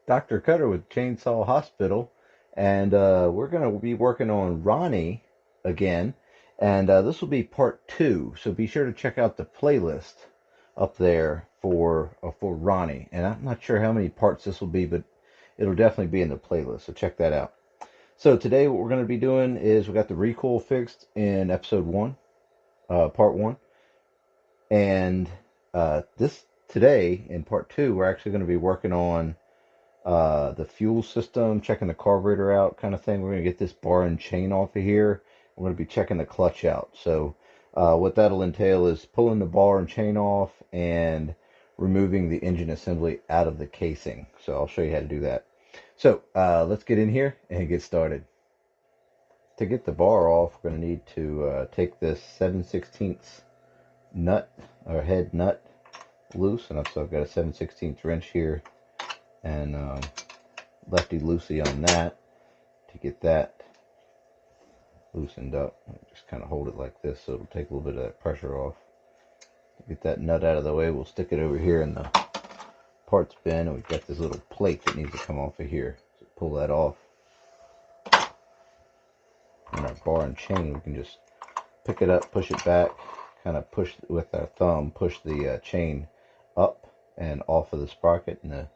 Dr. Cutter with Chainsaw Hospital, and we're going to be working on Ronnie again, and this will be part two. So be sure to check out the playlist up there for Ronnie. And I'm not sure how many parts this will be, but it'll definitely be in the playlist. So check that out. So today, what we're going to be doing is we got the recoil fixed in episode one, part one, and this today in part two, we're actually going to be working on the fuel system, checking the carburetor out, kind of thing. We're going to get this bar and chain off of here. We're going to be checking the clutch out. So what that'll entail is pulling the bar and chain off and removing the engine assembly out of the casing. So I'll show you how to do that. So let's get in here and get started. To get the bar off, we're going to need to take this 7/16 nut or head nut loose, and I've got a 7/16 wrench here and lefty loosey on that to get that loosened up. Just kind of hold it like this so it'll take a little bit of that pressure off. To get that nut out of the way, we'll stick it over here in the parts bin, and we've got this little plate that needs to come off of here. So pull that off. And our bar and chain, we can just pick it up, push it back, kind of push with our thumb, push the chain up and off of the sprocket, and the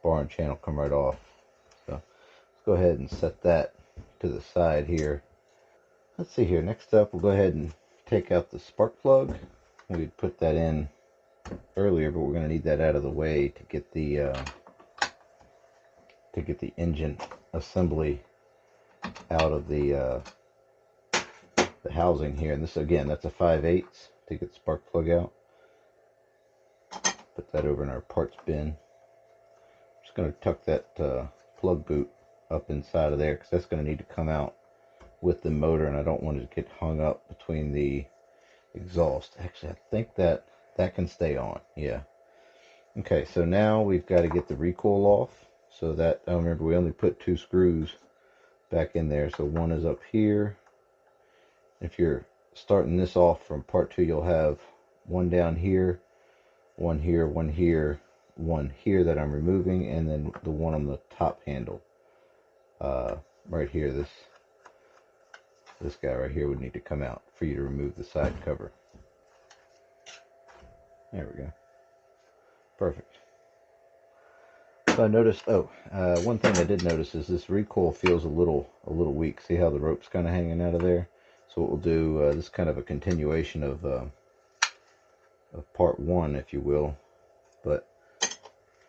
bar and chain will come right off. So let's go ahead and set that to the side here. Let's see here. Next up, we'll go ahead and take out the spark plug. We put that in earlier, but we're going to need that out of the way to get the engine assembly out of the housing here. And this, again, that's a 5/8 to get the spark plug out. Put that over in our parts bin. Just going to tuck that plug boot up inside of there because that's going to need to come out with the motor, and I don't want it to get hung up between the exhaust. Actually, I think that can stay on. Yeah. Okay, so now we've got to get the recoil off. So that, I remember we only put 2 screws back in there. So one is up here. If you're starting this off from part 2, you'll have one down here, one here, one here, one here that I'm removing, and then the one on the top handle. Right here, this guy right here would need to come out for you to remove the side cover. There we go. Perfect. So I noticed, one thing I did notice is this recoil feels a little weak. See how the rope's kind of hanging out of there? So what we'll do, this is kind of a continuation of part 1, if you will, but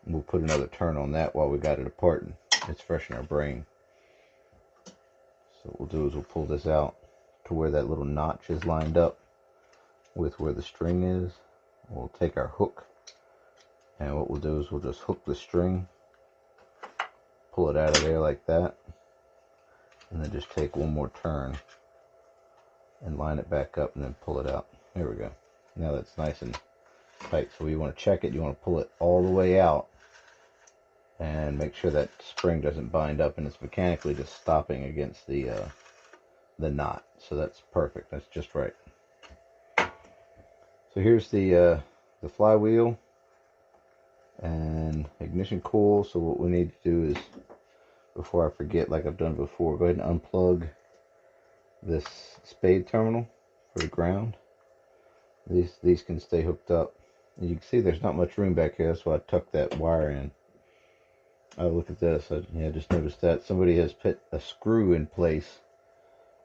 we'll put another turn on that while we got it apart and it's fresh in our brain. So what we'll do is we'll pull this out to where that little notch is lined up with where the string is. We'll take our hook, and what we'll do is we'll just hook the string, pull it out of there like that, and then just take one more turn and line it back up and then pull it out. There we go. Now that's nice and tight. So you want to check it, you want to pull it all the way out and make sure that spring doesn't bind up and it's mechanically just stopping against the knot. So that's perfect. That's just right. So here's the flywheel and ignition coil. So what we need to do is, before I forget, like I've done before, go ahead and unplug this spade terminal for the ground. These can stay hooked up. And you can see there's not much room back here. That's why I tucked that wire in. Oh, look at this. I just noticed that somebody has put a screw in place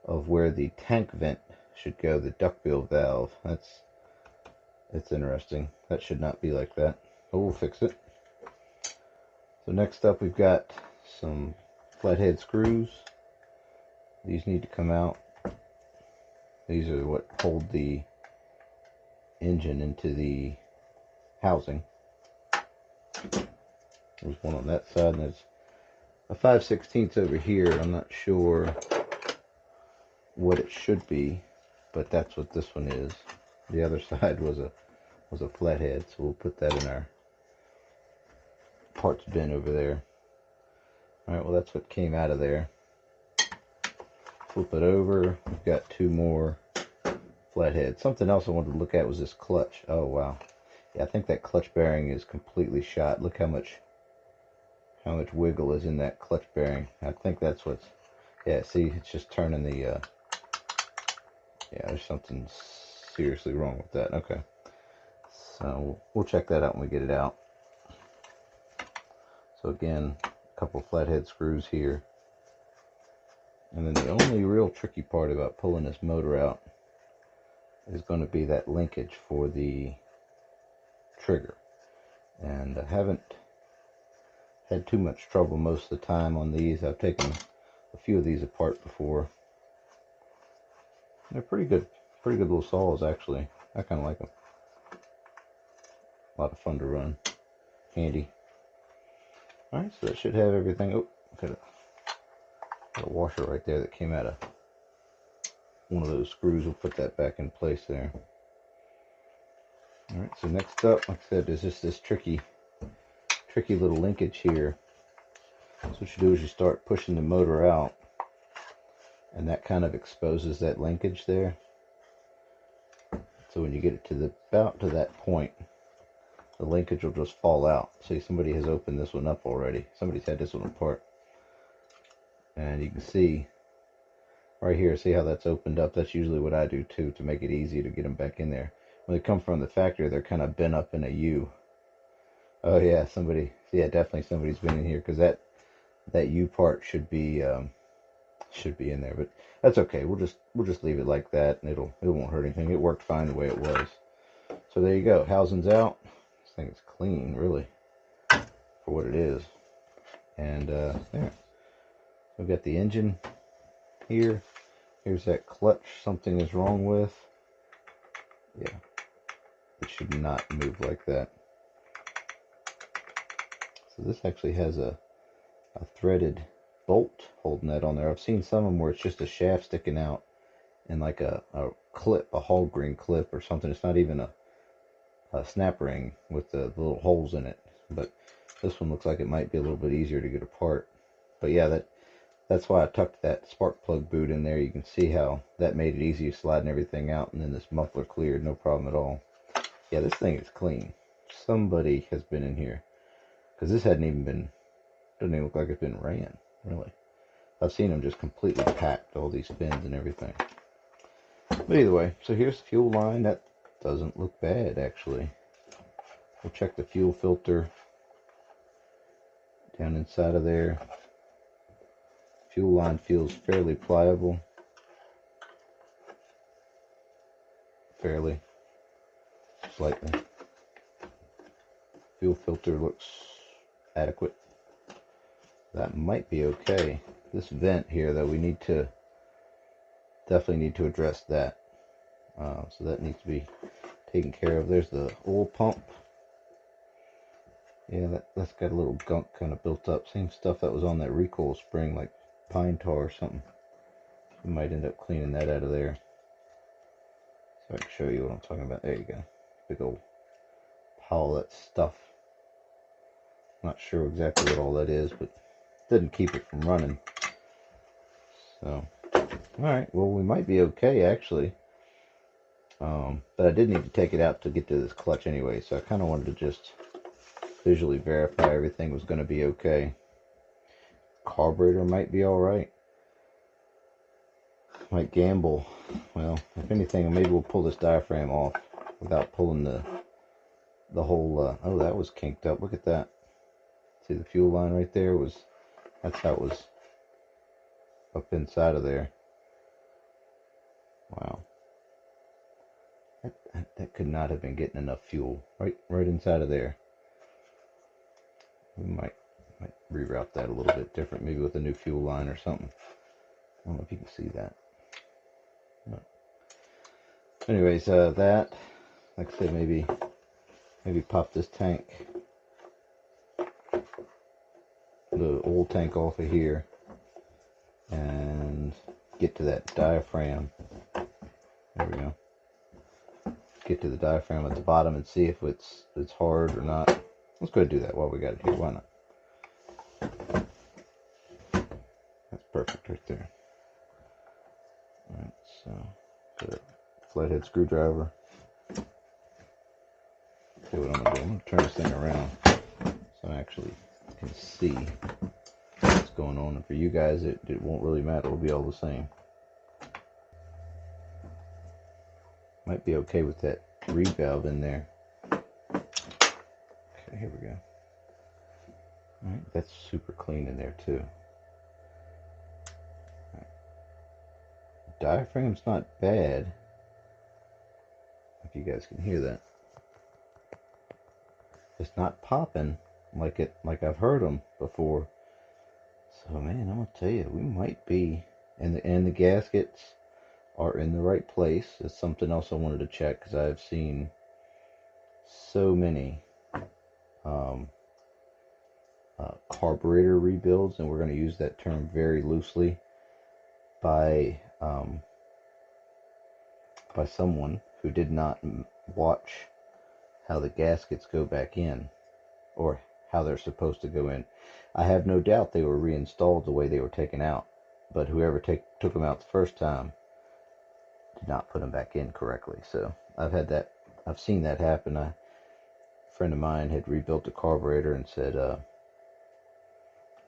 of where the tank vent should go, the duckbill valve. It's interesting. That should not be like that. But we'll fix it. So next up, we've got some flathead screws. These need to come out. These are what hold the engine into the housing. There's one on that side, and there's a 5/16 over here. I'm not sure what it should be, but that's what this one is. The other side was a flathead, so we'll put that in our parts bin over there. Alright, well that's what came out of there. Flip it over. We've got 2 more flatheads. Something else I wanted to look at was this clutch. Oh wow. Yeah, I think that clutch bearing is completely shot. Look how much how much wiggle is in that clutch bearing. I think that's what's, yeah, see, it's just turning the, yeah, there's something seriously wrong with that. Okay, so we'll check that out when we get it out. So again, a couple flathead screws here. And then the only real tricky part about pulling this motor out is going to be that linkage for the trigger. And I haven't had too much trouble most of the time on these. I've taken a few of these apart before. They're pretty good little saws actually. I kind of like them. A lot of fun to run. Handy. Alright, so that should have everything. Oh, got a washer right there that came out of one of those screws. We'll put that back in place there. Alright, so next up, like I said, is just this tricky little linkage here. So what you do is you start pushing the motor out, and that kind of exposes that linkage there. So when you get it to about to that point, the linkage will just fall out. See, somebody has opened this one up already. Somebody's had this one apart. And you can see right here, see how that's opened up? That's usually what I do too, to make it easy to get them back in there. When they come from the factory, they're kind of bent up in a U. Oh yeah, definitely somebody's been in here, because that U part should be in there, but that's okay. We'll just leave it like that, and it won't hurt anything. It worked fine the way it was. So there you go. Housing's out. This thing is clean, really, for what it is. And there. We've got the engine here. Here's that clutch something is wrong with. Yeah, it should not move like that. So this actually has a threaded bolt holding that on there. I've seen some of them where it's just a shaft sticking out and like a clip, a hog green clip or something. It's not even a snap ring with the little holes in it. But this one looks like it might be a little bit easier to get apart. But yeah, that's why I tucked that spark plug boot in there. You can see how that made it easy sliding everything out, and then this muffler cleared, no problem at all. Yeah, this thing is clean. Somebody has been in here, because this doesn't even look like it's been ran, really. I've seen them just completely packed, all these fins and everything. But either way, so here's the fuel line. That doesn't look bad, actually. We'll check the fuel filter down inside of there. Fuel line feels fairly pliable. Fairly. Slightly. Fuel filter looks adequate. That might be okay. This vent here, though, we definitely need to address that. So that needs to be taken care of. There's the oil pump. Yeah, that's got a little gunk kind of built up. Same stuff that was on that recoil spring, like pine tar or something. We might end up cleaning that out of there. So I can show you what I'm talking about. There you go. Big old pile of that stuff. Not sure exactly what all that is, but it doesn't keep it from running. So, alright, well, we might be okay, actually. But I did need to take it out to get to this clutch anyway, so I kind of wanted to just visually verify everything was going to be okay. Carburetor might be alright. Might gamble. Well, if anything, maybe we'll pull this diaphragm off without pulling the whole, oh, that was kinked up. Look at that. See the fuel line right there? That's how it was up inside of there. Wow. That could not have been getting enough fuel right inside of there. We might reroute that a little bit different, maybe with a new fuel line or something. I don't know if you can see that. No. Anyways, that, like I said, maybe pop this tank, the oil tank off of here, and get to that diaphragm. There we go. Get to the diaphragm at the bottom and see if it's hard or not. Let's go ahead and do that while we got it here. Why not? That's perfect right there. Alright, so the flathead screwdriver. See what I'm gonna do. I'm gonna turn this thing around so I'm actually can see what's going on. And for you guys, it won't really matter. It'll be all the same. Might be okay with that reed valve in there. Okay, here we go. Alright, that's super clean in there too. Right. Diaphragm's not bad. If you guys can hear that. It's not popping like I've heard them before. So man, I'm gonna tell you, we might be, and the gaskets are in the right place. It's something else I wanted to check because I've seen so many carburetor rebuilds, and we're going to use that term very loosely by someone who did not watch how the gaskets go back in, or how they're supposed to go in. I have no doubt they were reinstalled the way they were taken out, but whoever took them out the first time did not put them back in correctly. So I've seen that happen. A friend of mine had rebuilt a carburetor and said,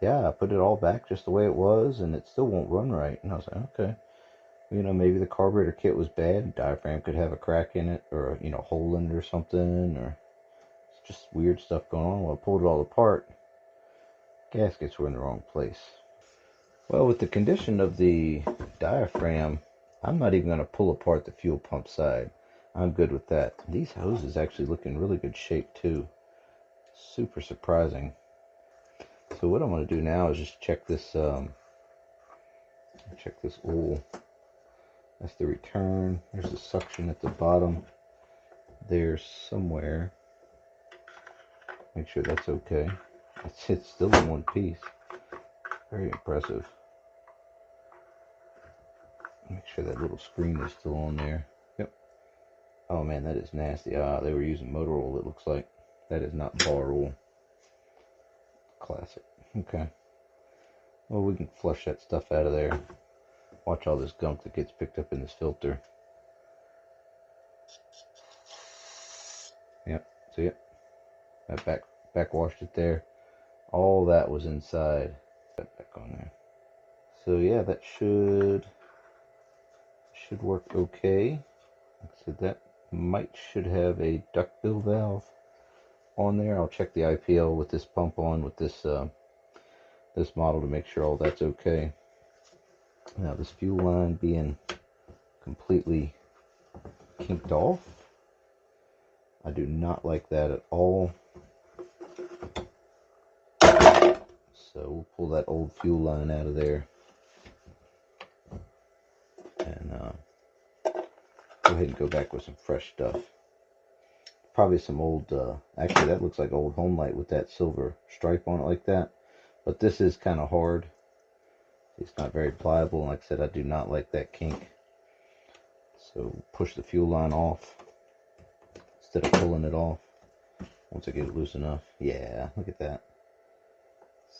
yeah, I put it all back just the way it was, and it still won't run right. And I was like, okay, maybe the carburetor kit was bad. Diaphragm could have a crack in it, or a hole in it or something, or it's just weird stuff going on. Well, I pulled it all apart. Gaskets were in the wrong place. Well, with the condition of the diaphragm, I'm not even going to pull apart the fuel pump side. I'm good with that. These hoses actually look in really good shape too. Super surprising. So what I'm going to do now is just check this oil. That's the return. There's the suction at the bottom there somewhere. Make sure that's okay. It's still in one piece. Very impressive. Make sure that little screen is still on there. Yep. Oh man, that is nasty. They were using motor oil, it looks like. That is not bar oil. Classic. Okay. Well, we can flush that stuff out of there. Watch all this gunk that gets picked up in this filter. Yep. See it? I backwashed it there. All that was inside. Put that back on there. So yeah, that should work okay. So that should have a duckbill valve on there. I'll check the IPL with this pump on with this this model to make sure all that's okay. Now this fuel line being completely kinked off, I do not like that at all. So we'll pull that old fuel line out of there and go ahead and go back with some fresh stuff. Probably some old, actually that looks like old Homelite with that silver stripe on it like that. But this is kind of hard. It's not very pliable. And like I said, I do not like that kink. So push the fuel line off instead of pulling it off. Once I get it loose enough. Yeah, look at that.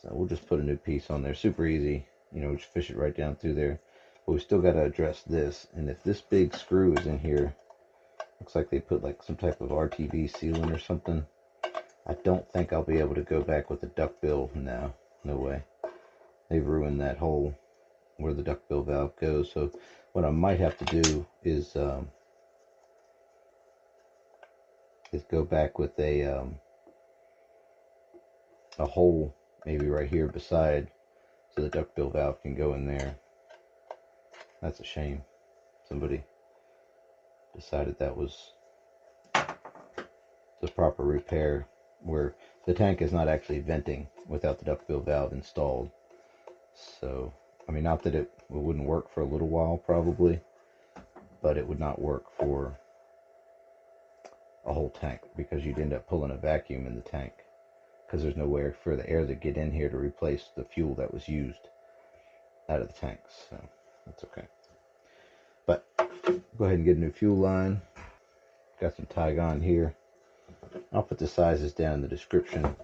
So we'll just put a new piece on there. Super easy. Just fish it right down through there. But we still got to address this. And if this big screw is in here, looks like they put like some type of RTV sealant or something. I don't think I'll be able to go back with the duckbill. No way. They've ruined that hole where the duckbill valve goes. So what I might have to do is go back with a hole maybe right here beside, so the duckbill valve can go in there. That's a shame. Somebody decided that was the proper repair, where the tank is not actually venting without the duckbill valve installed. So, I mean, not that it wouldn't work for a little while probably, but it would not work for a whole tank, because you'd end up pulling a vacuum in the tank, because there's nowhere for the air to get in here to replace the fuel that was used out of the tanks. So that's okay. But go ahead and get a new fuel line. Got some Tygon here. I'll put the sizes down in the description.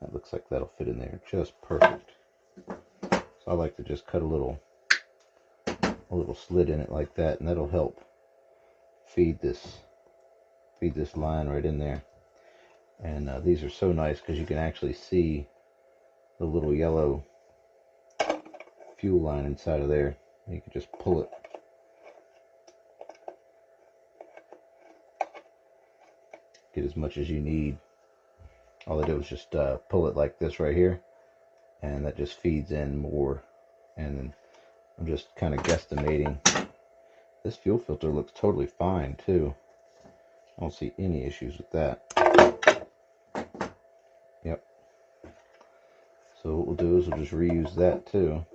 That looks like that'll fit in there just perfect. So I like to just cut a little slit in it like that, and that'll help feed this line right in there. And these are so nice because you can actually see the little yellow fuel line inside of there. You can just pull it. Get as much as you need. All I did was just pull it like this right here, and that just feeds in more. And then I'm just kind of guesstimating. This fuel filter looks totally fine too. I don't see any issues with that. Yep. So what we'll do is we'll just reuse that too.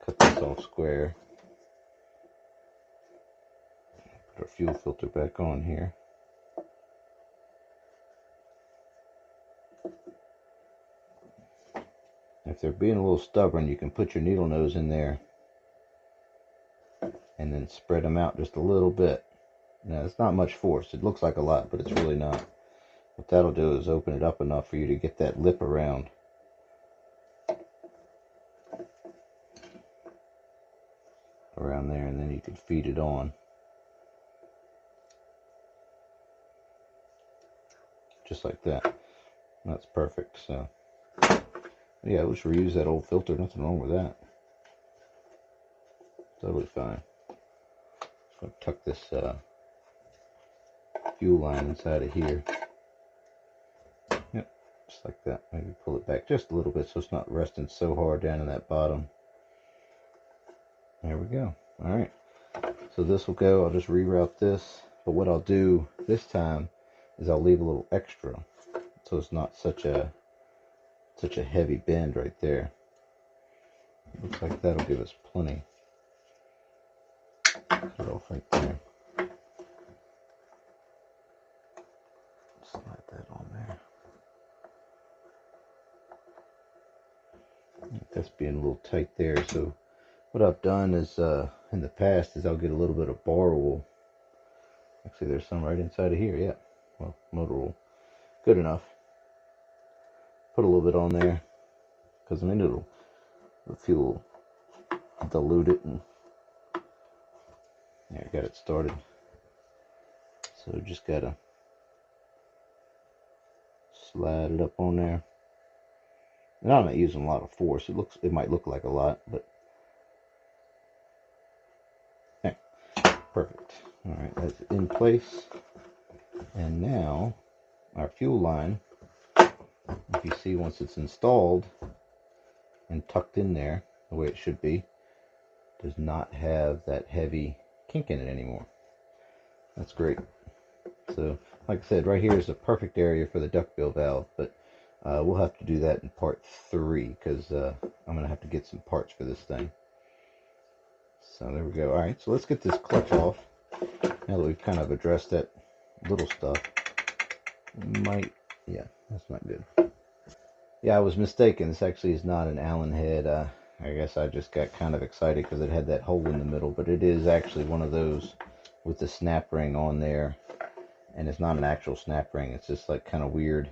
Cut this off square. Put our fuel filter back on here. If they're being a little stubborn, you can put your needle nose in there and then spread them out just a little bit. Now, it's not much force. It looks like a lot, but it's really not. What that'll do is open it up enough for you to get that lip around. Around there, and then you can feed it on. Just like that. That's perfect. So, yeah, let's reuse that old filter. Nothing wrong with that. Totally fine. Just going to tuck this fuel line inside of here. Yep, just like that. Maybe pull it back just a little bit so it's not resting so hard down in that bottom. There we go. Alright, so this will go. I'll just reroute this, but what I'll do this time is I'll leave a little extra so it's not such a heavy bend right there. Looks like that'll give us plenty. Cut it off right there. Slide that on there. That's being a little tight there. So what I've done is in the past is I'll get a little bit of bar wool. Actually, there's some right inside of here. Yeah, well, motor wool, good enough. Put a little bit on there because I mean it'll the fuel dilute it, and yeah, I got it started. So just gotta slide it up on there. And I'm not using a lot of force. It might look like a lot, but hey, perfect. All right, that's in place. And now our fuel line, if you see, once it's installed and tucked in there the way it should be, does not have that heavy kink in it anymore. That's great. So like I said, right here is the perfect area for the duckbill valve, but we'll have to do that in part 3 because I'm going to have to get some parts for this thing. So there we go. Alright, so let's get this clutch off. Now that we've kind of addressed that little stuff. Yeah, that's not good. Yeah, I was mistaken. This actually is not an Allen head. I guess I just got kind of excited because it had that hole in the middle, but it is actually one of those with the snap ring on there. And it's not an actual snap ring. It's just like kind of weird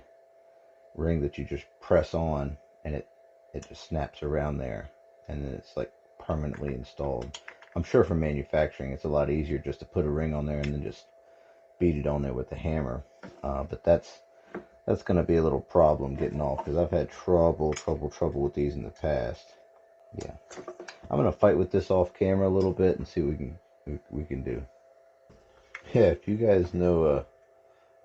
ring that you just press on and it just snaps around there. And then it's like permanently installed. I'm sure for manufacturing it's a lot easier just to put a ring on there and then just beat it on there with the hammer. But that's going to be a little problem getting off because I've had trouble with these in the past. Yeah, I'm going to fight with this off camera a little bit and see what we can do. Yeah, if you guys know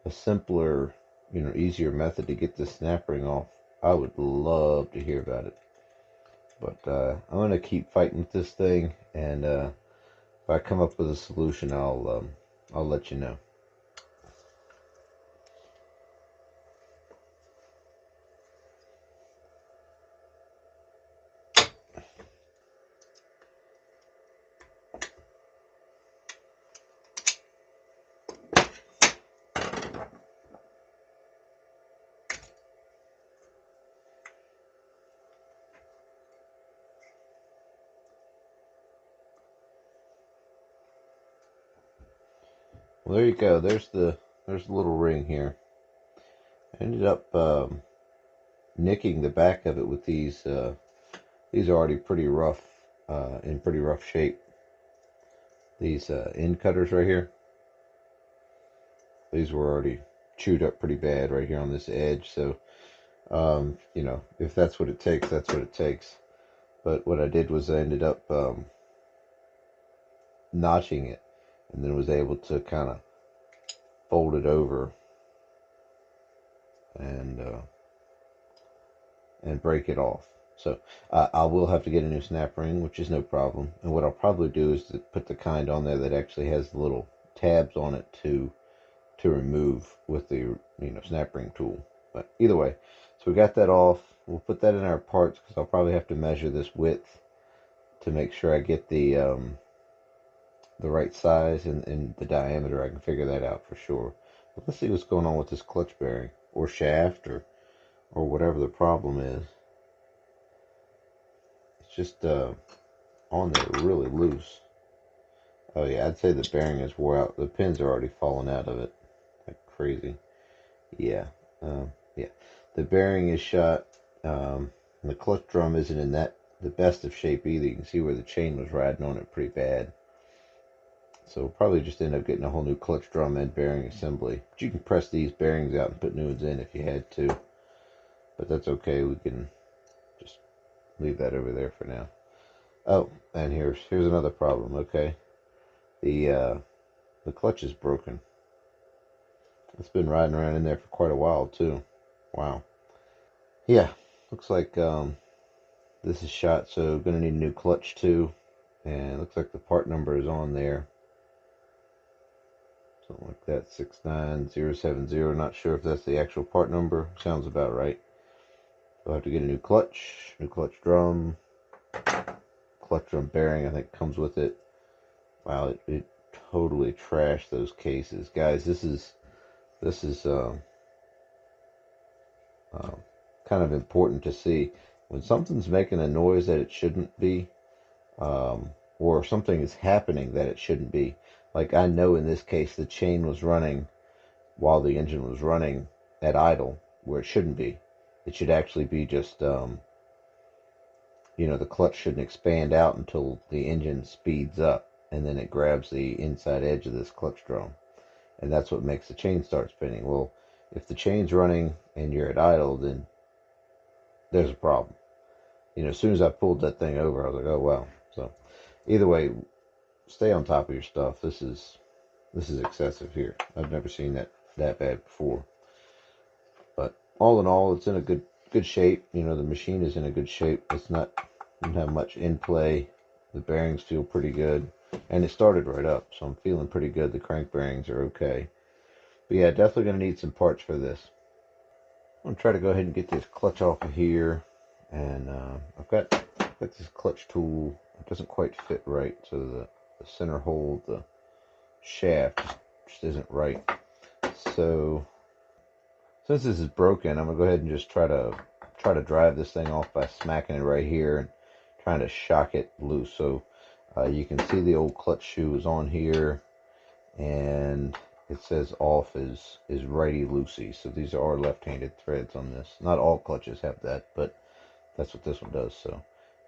a simpler, easier method to get this snap ring off, I would love to hear about it. But I'm going to keep fighting with this thing, and if I come up with a solution, I'll let you know. Well, there you go. There's the little ring here. I ended up nicking the back of it with these. These are already pretty rough, in pretty rough shape. These end cutters right here. These were already chewed up pretty bad right here on this edge. So, if that's what it takes, that's what it takes. But what I did was I ended up notching it, and then was able to kind of fold it over and break it off. So I will have to get a new snap ring, which is no problem. And what I'll probably do is to put the kind on there that actually has the little tabs on it to remove with the snap ring tool. But either way, so we got that off. We'll put that in our parts because I'll probably have to measure this width to make sure I get the right size and the diameter. I can figure that out for sure. But let's see what's going on with this clutch bearing or shaft or whatever the problem is. It's just on there really loose. Oh yeah, I'd say the bearing is wore out. The pins are already falling out of it like crazy. Yeah, yeah. The bearing is shot. The clutch drum isn't in the best of shape either. You can see where the chain was riding on it pretty bad. So we'll probably just end up getting a whole new clutch drum and bearing assembly. But you can press these bearings out and put new ones in if you had to. But that's okay. We can just leave that over there for now. Oh, and here's another problem. Okay, the clutch is broken. It's been riding around in there for quite a while too. Wow. Yeah, looks like this is shot, so gonna need a new clutch too. And it looks like the part number is on there. Something like that, 69070. Not sure if that's the actual part number. Sounds about right. So I'll have to get a new clutch drum, clutch drum bearing, I think comes with it. Wow, it totally trashed those cases. Guys, this is uh, kind of important to see. When something's making a noise that it shouldn't be, or something is happening that it shouldn't be. Like I know in this case the chain was running while the engine was running at idle where it shouldn't be. It should actually be just, the clutch shouldn't expand out until the engine speeds up and then it grabs the inside edge of this clutch drum. And that's what makes the chain start spinning. Well, if the chain's running and you're at idle, then there's a problem. As soon as I pulled that thing over, I was like, oh, wow. So either way, stay on top of your stuff. This is excessive here. I've never seen that bad before. But all in all, it's in a good shape. The machine is in a good shape. Doesn't have much in play. The bearings feel pretty good, and it started right up, so I'm feeling pretty good. The crank bearings are okay. But yeah, definitely gonna need some parts for this. I'm gonna try to go ahead and get this clutch off of here, and I've got this clutch tool. It doesn't quite fit right, so the center hole, the shaft just isn't right. So since this is broken, I'm gonna go ahead and just try to drive this thing off by smacking it right here and trying to shock it loose. So you can see the old clutch shoe is on here, and it says off is righty loosey. So these are left-handed threads on this. Not all clutches have that, but that's what this one does. So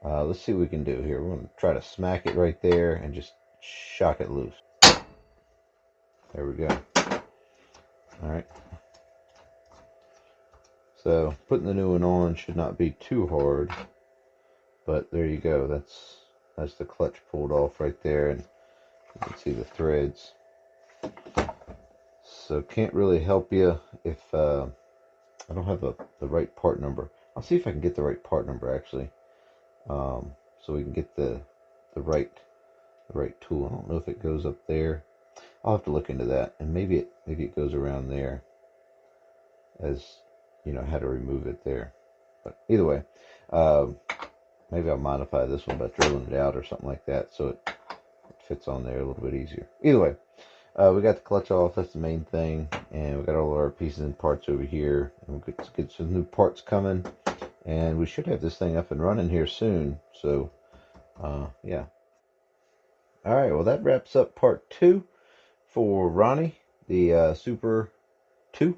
let's see what we can do here. We're gonna try to smack it right there and just shock it loose. There we go. All right. So putting the new one on should not be too hard, but there you go. That's the clutch pulled off right there, and you can see the threads. So can't really help you if I don't have the right part number. I'll see if I can get the right part number actually, so we can get the right tool. I don't know if it goes up there. I'll have to look into that, and maybe it goes around there, as how to remove it there. But either way, maybe I'll modify this one by drilling it out or something like that, so it fits on there a little bit easier. Either way, we got the clutch off. That's the main thing, and we got all our pieces and parts over here. And we'll get some new parts coming, and we should have this thing up and running here soon. So, yeah. All right. Well, that wraps up part 2 for Ronnie, the Super 2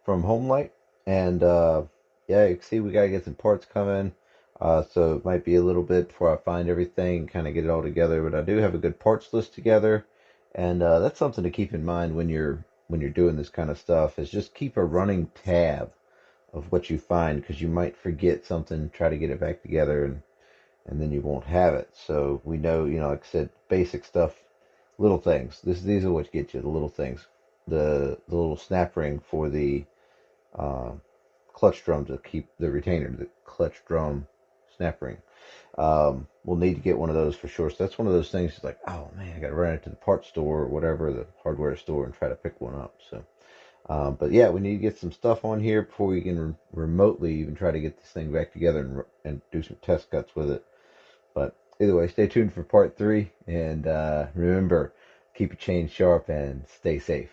from Homelite. And yeah, you can see we gotta get some parts coming. So it might be a little bit before I find everything, kind of get it all together. But I do have a good parts list together, and that's something to keep in mind when you're when you're doing this kind of stuff is just keep a running tab of what you find, because you might forget something, try to get it back together, and then you won't have it. So we know, like I said, basic stuff, little things. These are what get you, the little things. The little snap ring for the uh, clutch drum to keep the retainer, the clutch drum snap ring. We'll need to get one of those for sure. So that's one of those things. It's like, oh man, I got to run into the parts store or whatever, the hardware store, and try to pick one up. So, but yeah, we need to get some stuff on here before we can remotely even try to get this thing back together and do some test cuts with it. But either way, stay tuned for part three, and remember, keep your chain sharp and stay safe.